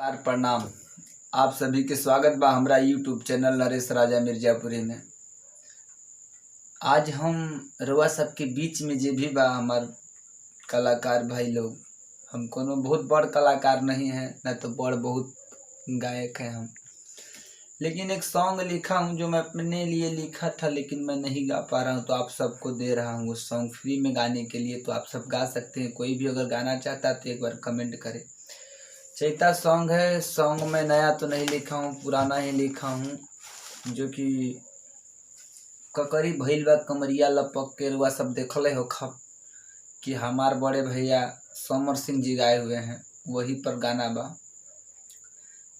नमस्कार प्रणाम। आप सभी के स्वागत बा हमरा यूट्यूब चैनल नरेश राजा मिर्जापुरी में। आज हम रउआ सबके बीच में जे भी बा हमार कलाकार भाई लोग, हम कोनो बहुत बड़ कलाकार नहीं हैं, न तो बड़ बहुत गायक हैं हम, लेकिन एक सॉन्ग लिखा हूँ जो मैं अपने लिए लिखा था लेकिन मैं नहीं गा पा रहा हूँ, तो आप सबको दे रहा हूँ उस सॉन्ग फ्री में गाने के लिए। तो आप सब गा सकते हैं, कोई भी अगर गाना चाहता है तो एक बार कमेंट करे। चैता सॉन्ग है। सॉन्ग में नया तो नहीं लिखा हूँ, पुराना ही लिखा हूँ, जो कि ककरी भइल बा कमरिया लपक के। रुआ सब देखले हो खब कि हमार बड़े भैया समर सिंह जी गाए हुए हैं, वही पर गाना बा।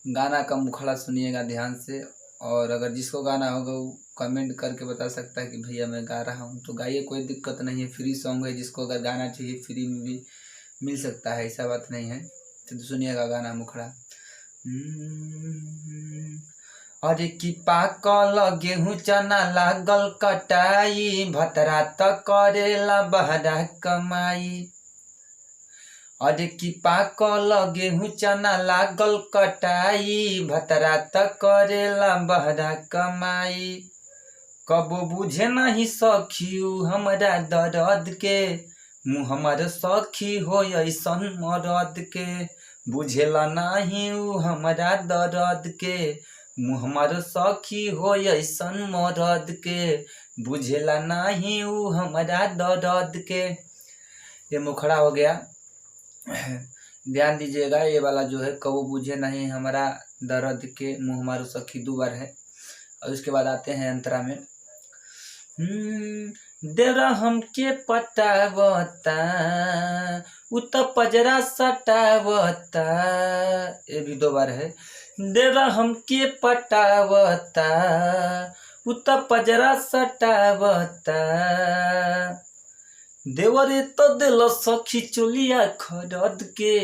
गाना का मुखड़ा सुनिएगा ध्यान से, और अगर जिसको गाना होगा वो कमेंट करके बता सकता है कि भैया मैं गा रहा हूँ, तो गाइए, कोई दिक्कत नहीं है। फ्री सॉन्ग है, जिसको अगर गाना चाहिए फ्री में भी मिल सकता है, ऐसा बात नहीं है। तो सुनिएगा गाना मुखड़ा। अरे कि पाकल गेहूं चना लागल कटाई, भतरा त करेला बहरा कमाई। अरे कि पाकल गेहूं चना लागल कटाई, भतरा त करेला बहरा कमाई। कबो बुझे नहीं सखी हमरा दर्द के, मुँह हमर सखी हो ऐसन मरद के। बुझेला नहीं हमरा दर्द के, मुँह हमर सखी हो ऐसन मरद के। बुझेला नहीं हमरा दर्द के। ये मुखड़ा हो गया। ध्यान दीजिएगा, ये वाला जो है कबो बुझे नहीं हमारा दर्द के, मुँह हमारो सखी 2 बार है। और उसके बाद आते हैं अंतरा में। देवरा हमके पटावता, उ त पजरा सटावता। ये भी 2 बार है। देवरा हमके पटावता, उ त पजरा सटावता। देवरे तो दिल सखी चोलिया खरद के,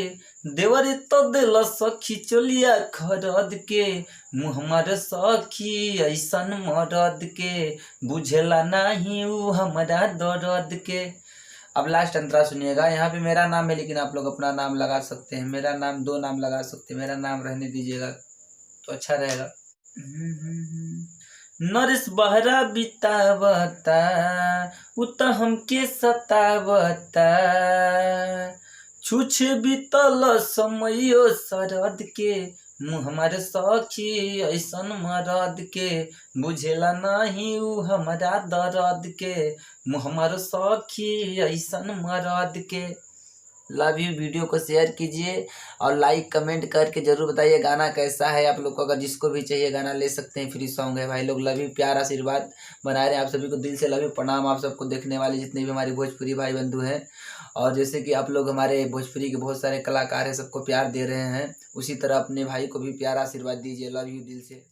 देवरे तो दिल सखी चोलिया खरद के। मुँह हमार सखी ऐसन मरद के, बुझेला नहीं हमरा दर्द के। अब लास्ट अंतरा सुनिएगा। यहाँ पे मेरा नाम है, लेकिन आप लोग अपना नाम लगा सकते हैं। मेरा नाम 2 नाम लगा सकते हैं, मेरा नाम रहने दीजिएगा तो अच्छा रहेगा। नरेश बहरा बितावता, उ त हमके सतावता। छुछ बीतल समयो सरद के, मुँह हमार सखी ऐसन मरद के। बुझेला नहीं हमरा दर्द के, मुँह हमार सखी ऐसन मरद के। Love you. वीडियो को शेयर कीजिए और लाइक कमेंट करके जरूर बताइए गाना कैसा है। आप लोग को अगर जिसको भी चाहिए गाना ले सकते हैं, फ्री सॉन्ग है भाई लोग। लव यू, प्यार आशीर्वाद बनाए रहे। आप सभी को दिल से लव यू, प्रणाम। आप सबको देखने वाले जितने भी हमारे भोजपुरी भाई बंधु हैं, और जैसे कि आप लोग हमारे भोजपुरी के बहुत सारे कलाकार हैं, सबको प्यार दे रहे हैं, उसी तरह अपने भाई को भी प्यार आशीर्वाद दीजिए। लव यू दिल से।